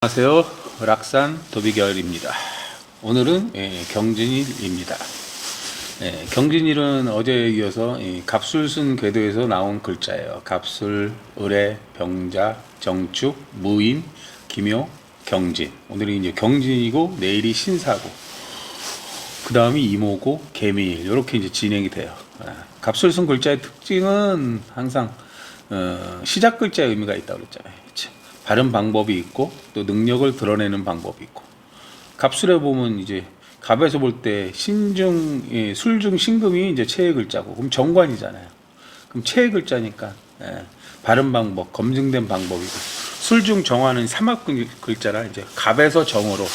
안녕하세요. 락산 도비결입니다. 오늘은 경진일입니다. 경진일은 어제에 이어서 갑술순 궤도에서 나온 글자예요. 갑술, 을의, 병자, 정축, 무인, 기묘, 경진. 오늘이 이제 경진이고 내일이 신사고 그 다음이 이모고 개미일 이렇게 이제 진행이 돼요. 갑술순 글자의 특징은 항상 시작 글자의 의미가 있다고 그랬잖아요. 발음 방법이 있고 또 능력을 드러내는 방법이 있고, 갑술에 보면 이제 갑에서 볼 때 신중 술중 신금이 이제 최의 글자고, 그럼 정관이잖아요. 그럼 최의 글자니까 발음 방법 검증된 방법이고, 술중 정화는 삼합 글자라 이제 갑에서 정으로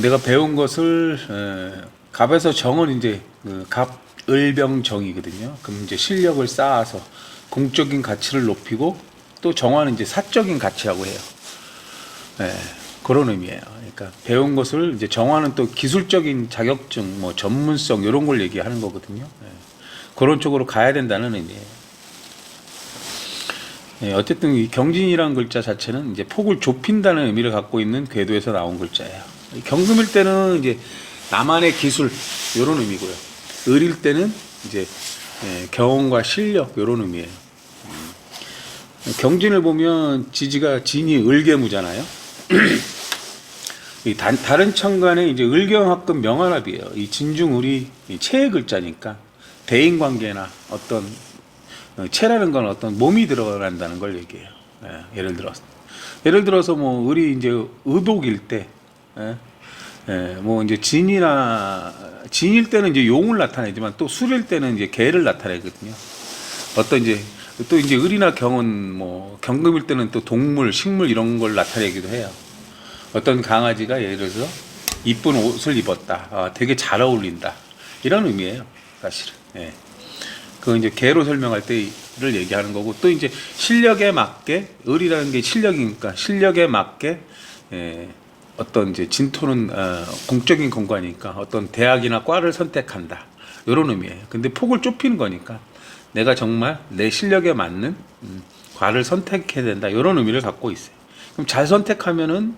내가 배운 것을 갑에서 정은 이제 갑을병정이거든요. 그럼 이제 실력을 쌓아서 공적인 가치를 높이고, 또 정화는 이제 사적인 가치라고 해요. 그런 의미예요. 그러니까 배운 것을 이제 정화는 또 기술적인 자격증, 뭐 전문성 이런 걸 얘기하는 거거든요. 그런 쪽으로 가야 된다는 의미예요. 어쨌든 이 경진이라는 글자 자체는 이제 폭을 좁힌다는 의미를 갖고 있는 궤도에서 나온 글자예요. 경금일 때는 이제 나만의 기술 이런 의미고요. 을일 때는 이제 경험과 실력 이런 의미예요. 경진을 보면 지지가 진이 을계무잖아요. 다른 천간에 이제 을경합금 명한합이에요. 이 진중을이 체의 글자니까 대인관계나 어떤 체라는 건 어떤 몸이 들어간다는 걸 얘기해요. 예를 들어서 뭐 을이 이제 의독일 때, 뭐 이제 진일 때는 이제 용을 나타내지만 또 술일 때는 이제 개를 나타내거든요. 어떤 이제 또 이제 을이나 경은 뭐 경금일 때는 또 동물, 식물 이런 걸 나타내기도 해요. 어떤 강아지가 예를 들어서 이쁜 옷을 입었다, 되게 잘 어울린다 이런 의미예요, 사실은. 그 이제 개로 설명할 때를 얘기하는 거고, 또 이제 실력에 맞게, 을이라는 게 실력이니까 실력에 맞게 어떤 이제 진토는 공적인 공간이니까 어떤 대학이나 과를 선택한다 이런 의미예요. 근데 폭을 좁히는 거니까 내가 정말 내 실력에 맞는 과를 선택해야 된다 이런 의미를 갖고 있어요. 그럼 잘 선택하면은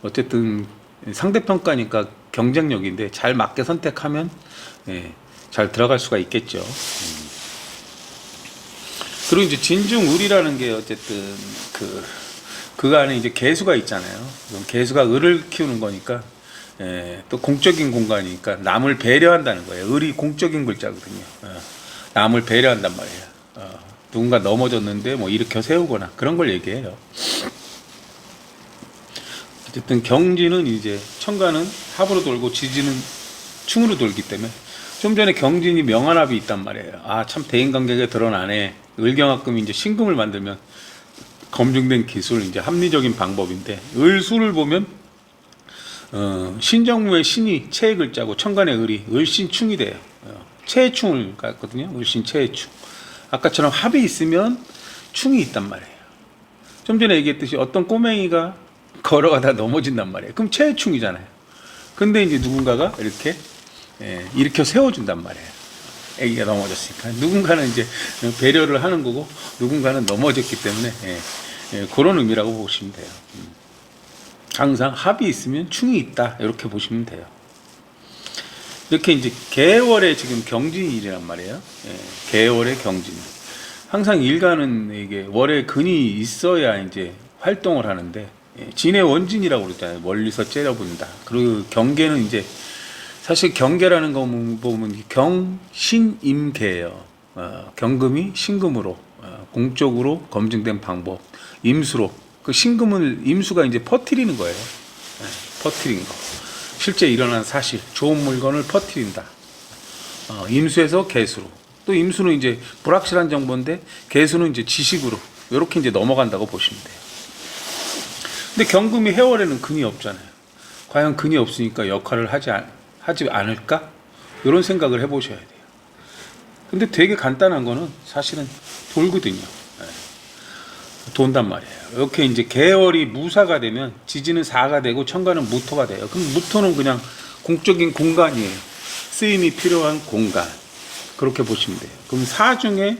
어쨌든 상대평가니까 경쟁력인데 잘 맞게 선택하면 잘 들어갈 수가 있겠죠. 그리고 이제 진중을이라는 게 어쨌든 그 안에 이제 개수가 있잖아요. 그럼 개수가 을을 키우는 거니까 또 공적인 공간이니까 남을 배려한다는 거예요. 을이 공적인 글자거든요. 남을 배려한단 말이에요. 누군가 넘어졌는데 뭐 일으켜 세우거나 그런 걸 얘기해요. 어쨌든 경진은 이제 천간은 합으로 돌고 지지는 충으로 돌기 때문에, 좀 전에 경진이 명한합이 있단 말이에요. 참 대인관계가 드러나네. 을경합금이 이제 신금을 만들면 검증된 기술, 이제 합리적인 방법인데, 을수를 보면 신정무의 신이 체의 글자고 천간의 을이 을신충이 돼요. 체충을 갖거든요. 을신 체충. 아까처럼 합이 있으면 충이 있단 말이에요. 좀 전에 얘기했듯이 어떤 꼬맹이가 걸어가다 넘어진단 말이에요. 그럼 체충이잖아요. 근데 이제 누군가가 이렇게 일으켜 세워준단 말이에요. 애기가 넘어졌으니까. 누군가는 이제 배려를 하는 거고, 누군가는 넘어졌기 때문에 그런 의미라고 보시면 돼요. 항상 합이 있으면 충이 있다 이렇게 보시면 돼요. 이렇게 이제 개월에 지금 경진일이란 말이에요. 개월의 경진. 항상 일간은 이게 월에 근이 있어야 이제 활동을 하는데, 진의 원진이라고 그러잖아요. 멀리서 째려본다. 그리고 경계는 이제 사실 경계라는 거 보면 경신임계예요. 경금이 신금으로 공적으로 검증된 방법, 임수로 그 신금을 임수가 이제 퍼뜨리는 거예요. 퍼뜨린 거. 실제 일어난 사실, 좋은 물건을 퍼뜨린다. 임수에서 개수로. 또 임수는 이제 불확실한 정보인데, 개수는 이제 지식으로. 이렇게 이제 넘어간다고 보시면 돼요. 근데 경금이 해월에는 근이 없잖아요. 과연 근이 없으니까 역할을 하지 않을까? 이런 생각을 해보셔야 돼요. 근데 되게 간단한 거는 사실은 돌거든요. 돈단 말이에요. 이렇게 이제 개월이 무사가 되면 지지는 사가 되고 천간은 무토가 돼요. 그럼 무토는 그냥 공적인 공간이에요. 쓰임이 필요한 공간. 그렇게 보시면 돼요. 그럼 사 중에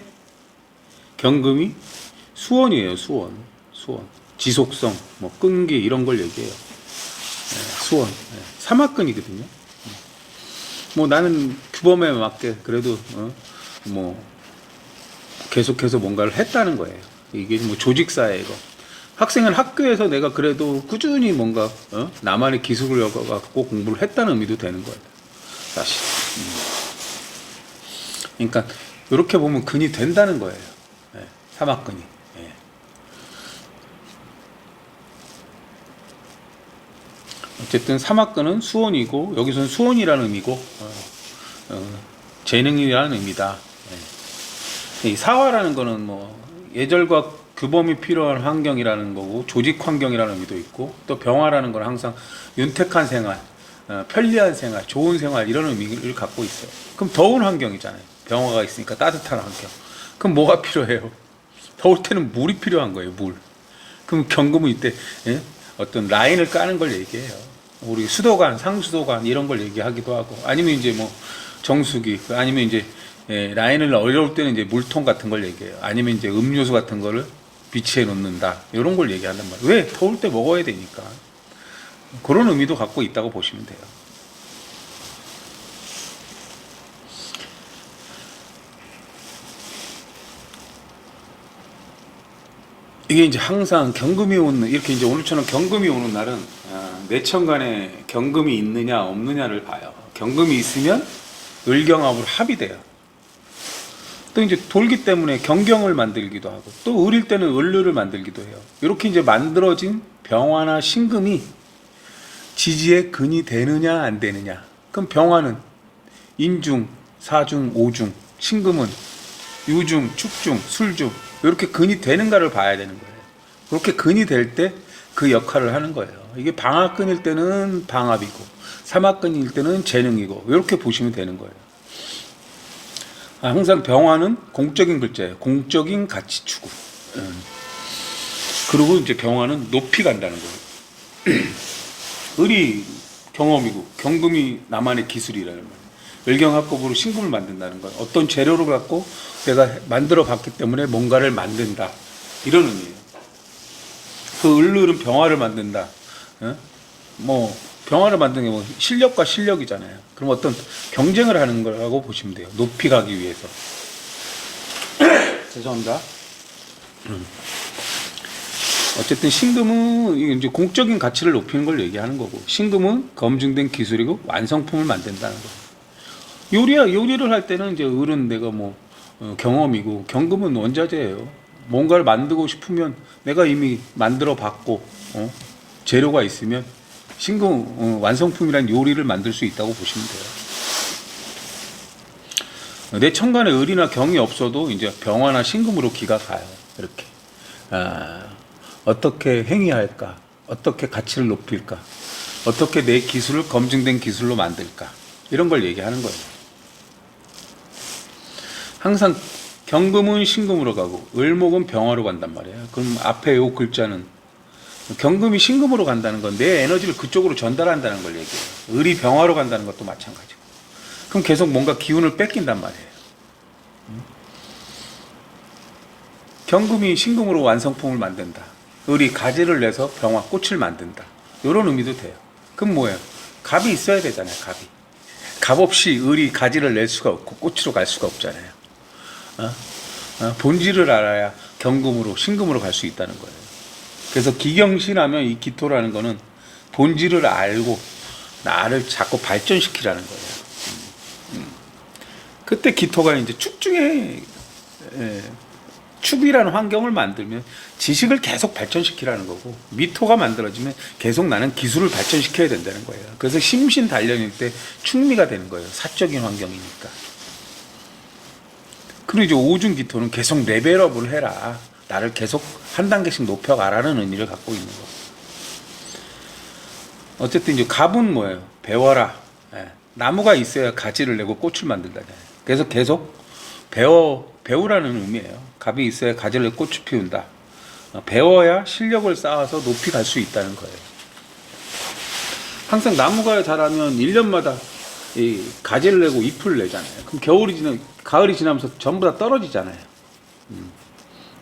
경금이 수원이에요. 수원. 지속성, 뭐 끈기 이런 걸 얘기해요. 수원, 사막근이거든요. 뭐 나는 규범에 맞게 그래도 뭐 계속해서 뭔가를 했다는 거예요. 이게 뭐 조직사회고 학생은 학교에서 내가 그래도 꾸준히 뭔가 나만의 기술을 갖고 공부를 했다는 의미도 되는 거예요. 사실. 그러니까 이렇게 보면 근이 된다는 거예요. 사막근이. 어쨌든 사막근은 수원이고 여기서는 수원이라는 의미고 재능이라는 의미다. 이 사화라는 거는 뭐 예절과 규범이 필요한 환경이라는 거고 조직 환경이라는 의미도 있고 또 병화라는 건 항상 윤택한 생활, 편리한 생활, 좋은 생활 이런 의미를 갖고 있어요. 그럼 더운 환경이잖아요. 병화가 있으니까 따뜻한 환경. 그럼 뭐가 필요해요? 더울 때는 물이 필요한 거예요. 물. 그럼 경금은 이때 어떤 라인을 까는 걸 얘기해요. 우리 수도관, 상수도관 이런 걸 얘기하기도 하고 아니면 이제 뭐 정수기 아니면 이제 라인을 어려울 때는 이제 물통 같은 걸 얘기해요. 아니면 이제 음료수 같은 거를 비치해 놓는다. 이런 걸 얘기한단 말이에요. 왜? 더울 때 먹어야 되니까. 그런 의미도 갖고 있다고 보시면 돼요. 이게 이제 항상 경금이 오는 이렇게 이제 오늘처럼 경금이 오는 날은 내천간에 경금이 있느냐 없느냐를 봐요. 경금이 있으면 을경합으로 합이 돼요. 또 이제 돌기 때문에 경경을 만들기도 하고 또 을일 때는 을르를 만들기도 해요. 이렇게 이제 만들어진 병화나 신금이 지지의 근이 되느냐 안 되느냐. 그럼 병화는 인중, 사중, 오중, 신금은 유중, 축중, 술중 이렇게 근이 되는가를 봐야 되는 거예요. 그렇게 근이 될 때 그 역할을 하는 거예요. 이게 방학근일 때는 방합이고 삼합근일 때는 재능이고 이렇게 보시면 되는 거예요. 항상 병화는 공적인 글자예요. 공적인 가치 추구. 그리고 이제 병화는 높이 간다는 거예요. 을이 경험이고 경금이 나만의 기술이라는 거예요. 을경합법으로 신금을 만든다는 거예요. 어떤 재료를 갖고 내가 만들어 봤기 때문에 뭔가를 만든다. 이런 의미예요. 그 을은 병화를 만든다. 뭐 병화를 만드는 게 뭐 실력과 실력이잖아요. 그럼 어떤 경쟁을 하는 거라고 보시면 돼요. 높이 가기 위해서. 죄송합니다. 어쨌든 신금은 이제 공적인 가치를 높이는 걸 얘기하는 거고 신금은 검증된 기술이고 완성품을 만든다는 거예요. 요리를 할 때는 이제 을은 내가 뭐 경험이고 경금은 원자재예요. 뭔가를 만들고 싶으면 내가 이미 만들어 봤고 재료가 있으면 신금 완성품이란 요리를 만들 수 있다고 보시면 돼요. 내 천간에 을이나 경이 없어도 이제 병화나 신금으로 기가 가요. 이렇게 어떻게 행위할까, 어떻게 가치를 높일까, 어떻게 내 기술을 검증된 기술로 만들까 이런 걸 얘기하는 거예요. 항상 경금은 신금으로 가고 을목은 병화로 간단 말이에요. 그럼 앞에 요 글자는 경금이 신금으로 간다는 건 내 에너지를 그쪽으로 전달한다는 걸 얘기해요. 을이 병화로 간다는 것도 마찬가지고. 그럼 계속 뭔가 기운을 뺏긴단 말이에요. 경금이 신금으로 완성품을 만든다. 을이 가지를 내서 병화, 꽃을 만든다. 이런 의미도 돼요. 그럼 뭐예요? 갑이 있어야 되잖아요. 갑이. 갑 없이 을이 가지를 낼 수가 없고 꽃으로 갈 수가 없잖아요. 본질을 알아야 경금으로 신금으로 갈 수 있다는 거예요. 그래서 기경신하면 이 기토라는 거는 본질을 알고 나를 자꾸 발전시키라는 거예요. 그때 기토가 이제 축중에 축이라는 환경을 만들면 지식을 계속 발전시키라는 거고 미토가 만들어지면 계속 나는 기술을 발전시켜야 된다는 거예요. 그래서 심신단련일 때 충미가 되는 거예요. 사적인 환경이니까. 그리고 이제 오중기토는 계속 레벨업을 해라. 나를 계속 한 단계씩 높여가라는 의미를 갖고 있는 거. 어쨌든 이제 갑은 뭐예요? 배워라. 나무가 있어야 가지를 내고 꽃을 만든다잖아요. 그래서 계속 배우라는 의미예요. 갑이 있어야 가지를 내고 꽃을 피운다. 배워야 실력을 쌓아서 높이 갈 수 있다는 거예요. 항상 나무가 자라면 1년마다 이 가지를 내고 잎을 내잖아요. 그럼 가을이 지나면서 전부 다 떨어지잖아요.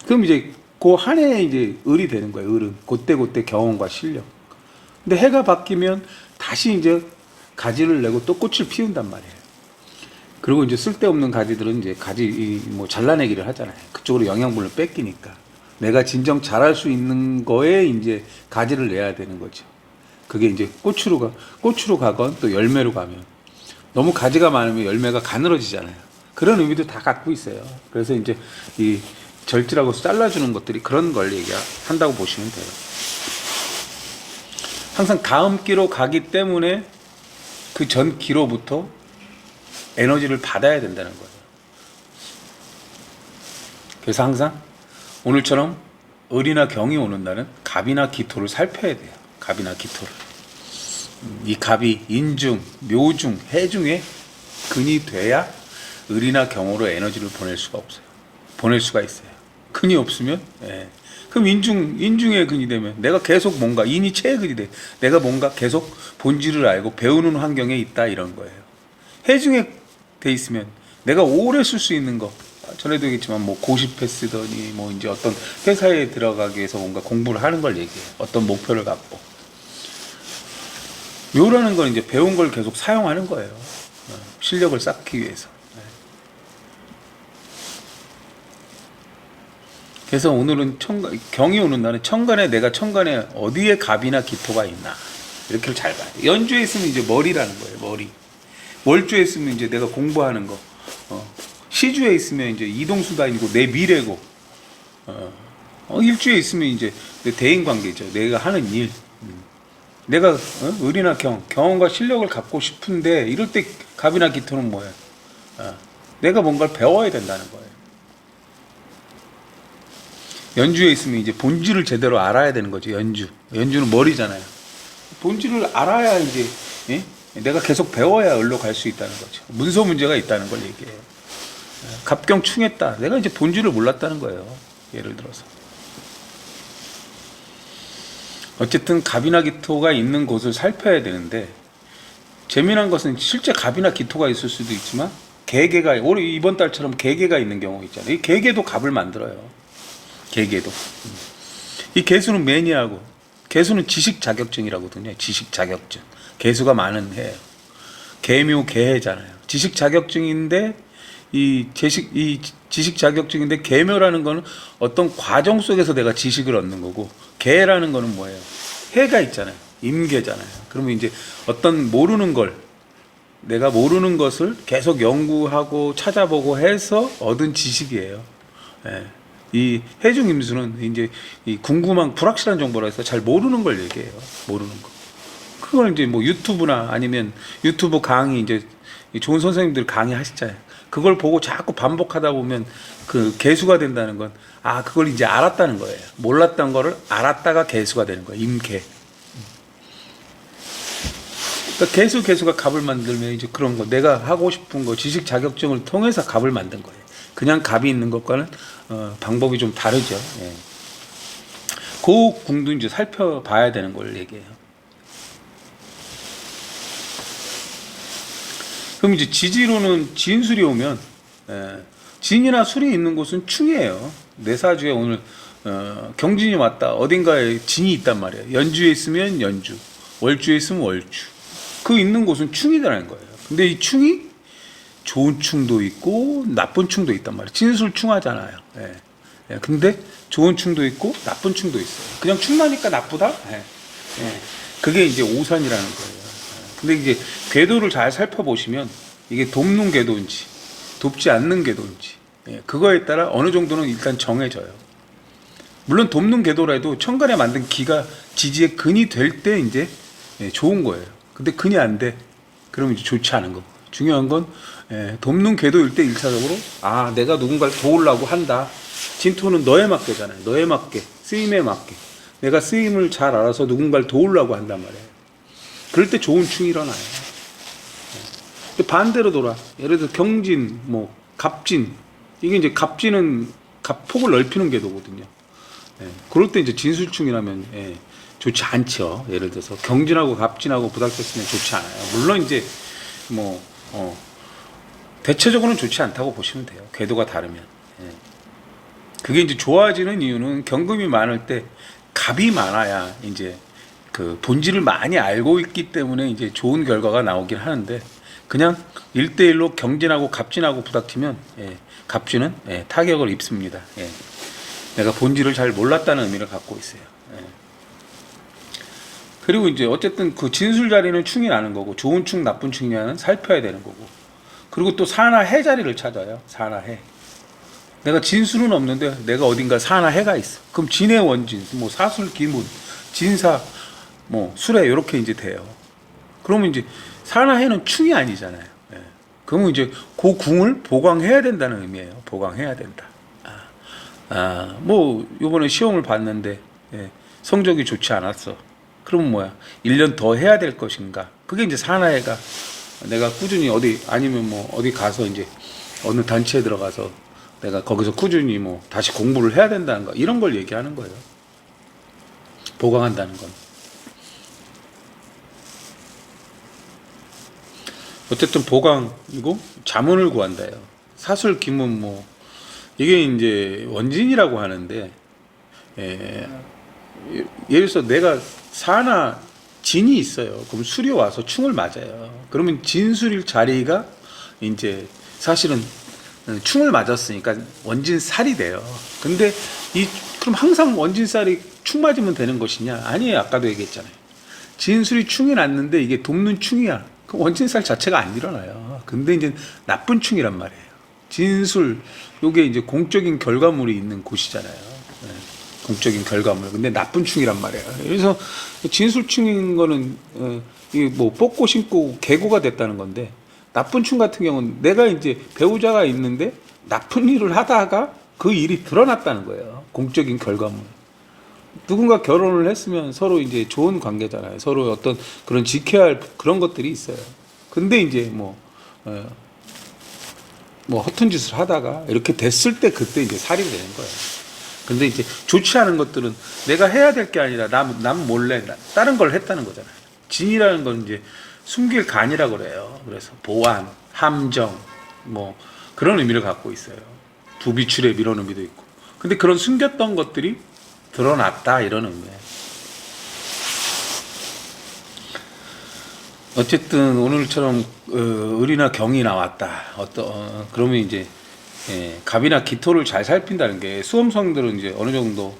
그럼 이제 그 한 해에 이제 을이 되는 거예요. 을은 그때 경험과 실력. 근데 해가 바뀌면 다시 이제 가지를 내고 또 꽃을 피운단 말이에요. 그리고 이제 쓸데없는 가지들은 이제 뭐 잘라내기를 하잖아요. 그쪽으로 영양분을 뺏기니까. 내가 진정 잘할 수 있는 거에 이제 가지를 내야 되는 거죠. 그게 이제 꽃으로 가건 또 열매로 가면 너무 가지가 많으면 열매가 가늘어지잖아요. 그런 의미도 다 갖고 있어요. 그래서 이제 이 절지라고 잘라주는 것들이 그런 걸 얘기한다고 보시면 돼요. 항상 다음 기로 가기 때문에 그 전 기로부터 에너지를 받아야 된다는 거예요. 그래서 항상 오늘처럼 을이나 경이 오는 날은 갑이나 기토를 살펴야 돼요. 갑이나 기토를. 이 갑이 인중, 묘중, 해중에 근이 돼야 을이나 경으로 에너지를 보낼 수가 없어요. 보낼 수가 있어요. 근이 없으면, 그럼 인중에 근이 되면 내가 계속 뭔가, 인이 체에 근이 돼. 내가 뭔가 계속 본질을 알고 배우는 환경에 있다, 이런 거예요. 해중에 돼 있으면 내가 오래 쓸 수 있는 거, 전에도 얘기했지만 뭐 고시패 쓰더니 뭐 이제 어떤 회사에 들어가기 위해서 뭔가 공부를 하는 걸 얘기해요. 어떤 목표를 갖고. 묘라는 건 이제 배운 걸 계속 사용하는 거예요. 실력을 쌓기 위해서. 그래서 오늘은 경이 오는 날은 내가 천간에 어디에 갑이나 기토가 있나 이렇게 잘 봐요. 연주에 있으면 이제 머리라는 거예요. 머리. 월주에 있으면 이제 내가 공부하는 거. 시주에 있으면 이제 이동수단이고 내 미래고. 일주에 있으면 이제 내 대인관계죠. 내가 하는 일. 내가 을이나 경험과 실력을 갖고 싶은데 이럴 때 갑이나 기토는 뭐예요? 내가 뭔가를 배워야 된다는 거예요. 연주에 있으면 이제 본질을 제대로 알아야 되는 거죠. 연주는 머리잖아요. 본질을 알아야 이제 내가 계속 배워야 을로 갈 수 있다는 거죠. 문서 문제가 있다는 걸 얘기해요. 갑경충했다. 내가 이제 본질을 몰랐다는 거예요. 예를 들어서. 어쨌든 갑이나 기토가 있는 곳을 살펴야 되는데 재미난 것은 실제 갑이나 기토가 있을 수도 있지만 개개가 이번 달처럼 개개가 있는 경우 있잖아요. 이 개개도 갑을 만들어요. 개개도. 이 개수는 매니아고 개수는 지식 자격증이라거든요. 지식 자격증. 개수가 많은 해예요. 개묘 개해잖아요. 지식 자격증인데 이 지식 자격증인데 개묘라는 거는 어떤 과정 속에서 내가 지식을 얻는 거고 개라는 거는 뭐예요? 해가 있잖아요. 임계잖아요. 그러면 이제 어떤 내가 모르는 것을 계속 연구하고 찾아보고 해서 얻은 지식이에요. 이 해중 임수는 이제 이 궁금한 불확실한 정보라 해서 잘 모르는 걸 얘기해요. 모르는 거. 그걸 이제 뭐 유튜브나 아니면 유튜브 강의 이제 좋은 선생님들 강의하시잖아요. 그걸 보고 자꾸 반복하다 보면 그 개수가 된다는 건 그걸 이제 알았다는 거예요. 몰랐던 거를 알았다가 개수가 되는 거예요. 임계. 그러니까 개수가 갑을 만들면 이제 그런 거 내가 하고 싶은 거 지식 자격증을 통해서 갑을 만든 거예요. 그냥 갑이 있는 것과는 방법이 좀 다르죠. 그 궁도 이제 살펴봐야 되는 걸 얘기해요. 그럼 이제 지지로는 진술이 오면 진이나 술이 있는 곳은 충이에요. 내 사주에 오늘 경진이 왔다. 어딘가에 진이 있단 말이에요. 연주에 있으면 연주, 월주에 있으면 월주. 그 있는 곳은 충이라는 거예요. 근데 이 충이 좋은 충도 있고 나쁜 충도 있단 말이에요. 진술 충하잖아요. 근데 좋은 충도 있고 나쁜 충도 있어요. 그냥 충나니까 나쁘다? 그게 이제 오산이라는 거예요. 근데 이제 궤도를 잘 살펴보시면 이게 돕는 궤도인지 돕지 않는 궤도인지 그거에 따라 어느 정도는 일단 정해져요. 물론 돕는 궤도라도 천간에 만든 기가 지지의 근이 될 때 이제 좋은 거예요. 근데 근이 안 돼. 그러면 이제 좋지 않은 거고. 중요한 건 돕는 궤도일 때 1차적으로 내가 누군가를 도우려고 한다. 진토는 너에 맡겨잖아요. 너에 맡게, 쓰임에 맡게. 내가 쓰임을 잘 알아서 누군가를 도우려고 한단 말이에요. 그럴 때 좋은 충이 일어나요. 반대로 돌아. 예를 들어 경진, 갑진. 이게 이제 갑진은 폭을 넓히는 궤도거든요. 그럴 때 이제 진술충이라면 좋지 않죠. 예를 들어서 경진하고 갑진하고 부닥쳤으면 좋지 않아요. 물론 이제 대체적으로는 좋지 않다고 보시면 돼요. 궤도가 다르면. 그게 이제 좋아지는 이유는 경금이 많을 때 갑이 많아야 이제 그 본질을 많이 알고 있기 때문에 이제 좋은 결과가 나오긴 하는데, 그냥 1대1로 경진하고 갑진하고 부닥치면 갑진은 타격을 입습니다. 내가 본질을 잘 몰랐다는 의미를 갖고 있어요. 그리고 이제 어쨌든 그 진술 자리는 충이 나는 거고, 좋은 충 나쁜 충이냐는 살펴야 되는 거고, 그리고 또 사나 해 자리를 찾아요. 사나 해. 내가 진술은 없는데 내가 어딘가 사나 해가 있어. 그럼 진의 원진, 뭐 사술 기문, 진사, 뭐 수레 이렇게 이제 돼요. 그러면 이제 사나 해는 충이 아니잖아요. 그러면 이제 그 궁을 보강해야 된다는 의미예요. 보강해야 된다. 뭐 이번에 시험을 봤는데 성적이 좋지 않았어. 그러면 뭐야? 1년 더 해야 될 것인가? 그게 이제 사나해가 내가 꾸준히 어디 아니면 뭐 어디 가서 이제 어느 단체에 들어가서 내가 거기서 꾸준히 뭐 다시 공부를 해야 된다는 거, 이런 걸 얘기하는 거예요. 보강한다는 건. 어쨌든 보강이고 자문을 구한다요. 사술 기문 뭐 이게 이제 원진이라고 하는데, 예를 들어서 내가 사나 진이 있어요. 그럼 술이 와서 충을 맞아요. 그러면 진술일 자리가 이제 사실은 충을 맞았으니까 원진살이 돼요. 근데 그럼 항상 원진살이 충 맞으면 되는 것이냐? 아니에요. 아까도 얘기했잖아요. 진술이 충이 났는데 이게 돕는 충이야. 그 원진살 자체가 안 일어나요. 근데 이제 나쁜 충이란 말이에요. 진술, 요게 이제 공적인 결과물이 있는 곳이잖아요. 공적인 결과물. 근데 나쁜 충이란 말이에요. 그래서 진술충인 거는 이게 뭐 뽑고 심고 개고가 됐다는 건데, 나쁜 충 같은 경우는 내가 이제 배우자가 있는데 나쁜 일을 하다가 그 일이 드러났다는 거예요. 공적인 결과물. 누군가 결혼을 했으면 서로 이제 좋은 관계잖아요. 서로 어떤 그런 지켜야 할 그런 것들이 있어요. 근데 이제 뭐 허튼 짓을 하다가 이렇게 됐을 때 그때 이제 살이 되는 거예요. 근데 이제 좋지 않은 것들은 내가 해야 될 게 아니라 남 몰래 다른 걸 했다는 거잖아요. 진이라는 건 이제 숨길 간이라고 그래요. 그래서 보안, 함정, 뭐 그런 의미를 갖고 있어요. 부비출의 이런 의미도 있고. 근데 그런 숨겼던 것들이 드러났다, 이런 의미예요. 어쨌든 오늘처럼 을이나 경이 나왔다. 그러면 이제 갑이나 기토를 잘 살핀다는 게, 수험생들은 이제 어느 정도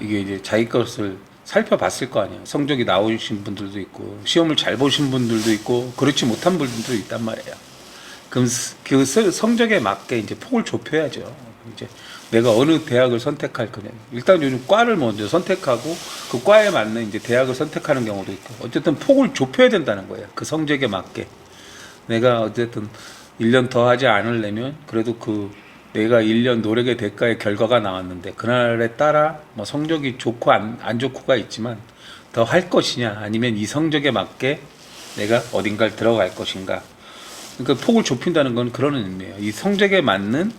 이게 이제 자기 것을 살펴봤을 거 아니에요. 성적이 나오신 분들도 있고, 시험을 잘 보신 분들도 있고, 그렇지 못한 분들도 있단 말이에요. 그럼 그 성적에 맞게 이제 폭을 좁혀야죠. 이제 내가 어느 대학을 선택할 거냐. 일단 요즘 과를 먼저 선택하고 그 과에 맞는 이제 대학을 선택하는 경우도 있고, 어쨌든 폭을 좁혀야 된다는 거예요. 그 성적에 맞게. 내가 어쨌든 1년 더 하지 않으려면 그래도 그 내가 1년 노력의 대가의 결과가 나왔는데, 그날에 따라 뭐 성적이 좋고 안 좋고가 있지만 더 할 것이냐, 아니면 이 성적에 맞게 내가 어딘가를 들어갈 것인가. 그러니까 폭을 좁힌다는 건 그런 의미예요. 이 성적에 맞는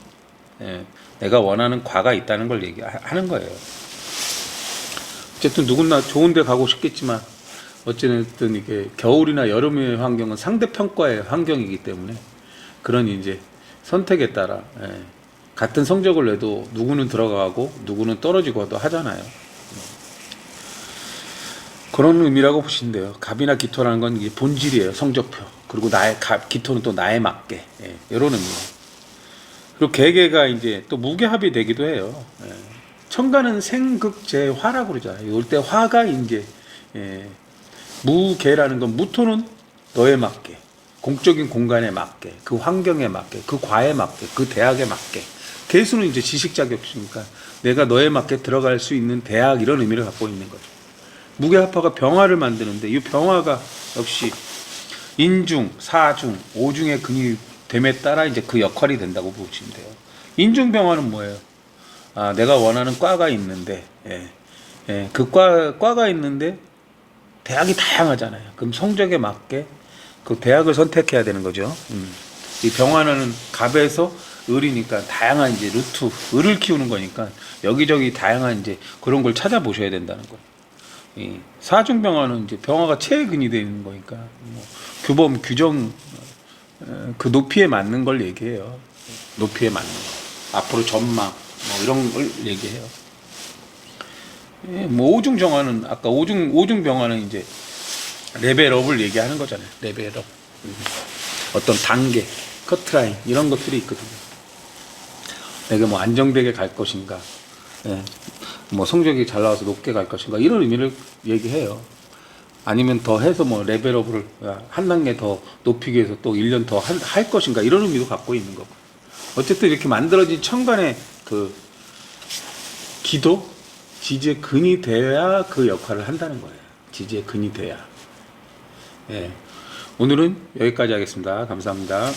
내가 원하는 과가 있다는 걸 얘기하는 거예요. 어쨌든 누구나 좋은 데 가고 싶겠지만, 어쨌든 이게 겨울이나 여름의 환경은 상대평가의 환경이기 때문에 그런 이제 선택에 따라 같은 성적을 내도 누구는 들어가고 누구는 떨어지고도 하잖아요. 그런 의미라고 보시면 돼요. 갑이나 기토라는 건 이게 본질이에요. 성적표. 그리고 기토는 또 나에 맞게. 이런 의미예요. 그리고 개개가 이제 또 무게합이 되기도 해요. 천간은 생극재화라고 그러잖아요. 이때 화가 이제 무개라는 건, 무토는 너에 맞게, 공적인 공간에 맞게, 그 환경에 맞게, 그 과에 맞게, 그 대학에 맞게. 개수는 이제 지식 자격이니까 내가 너에 맞게 들어갈 수 있는 대학, 이런 의미를 갖고 있는 거죠. 무게합화가 병화를 만드는데, 이 병화가 역시 인중, 사중, 오중의 근이 됨에 따라 이제 그 역할이 된다고 보시면 돼요. 인중병화는 뭐예요? 내가 원하는 과가 있는데, 그 과가 있는데 대학이 다양하잖아요. 그럼 성적에 맞게 그 대학을 선택해야 되는 거죠. 이 병화는 갑에서 을이니까 다양한 이제 루트, 을을 키우는 거니까 여기저기 다양한 이제 그런 걸 찾아보셔야 된다는 거예요. 이 사중병화는 이제 병화가 체의 근이 되는 거니까 뭐 규범, 규정, 그 높이에 맞는 걸 얘기해요. 높이에 맞는 거. 앞으로 전망, 뭐 이런 걸 얘기해요. 예, 뭐 오중 정화는 아까 오중 병화는 이제 레벨업을 얘기하는 거잖아요. 레벨업. 어떤 단계, 커트라인 이런 것들이 있거든요. 내가 뭐 안정되게 갈 것인가, 예, 뭐 성적이 잘 나와서 높게 갈 것인가 이런 의미를 얘기해요. 아니면 더 해서 뭐 레벨업을 한 단계 더 높이기 위해서 또 1년 더 할 것인가 이런 의미도 갖고 있는 거고. 어쨌든 이렇게 만들어진 천간의 그 기도, 지지의 근이 돼야 그 역할을 한다는 거예요. 지지의 근이 돼야. 예. 오늘은 여기까지 하겠습니다. 감사합니다.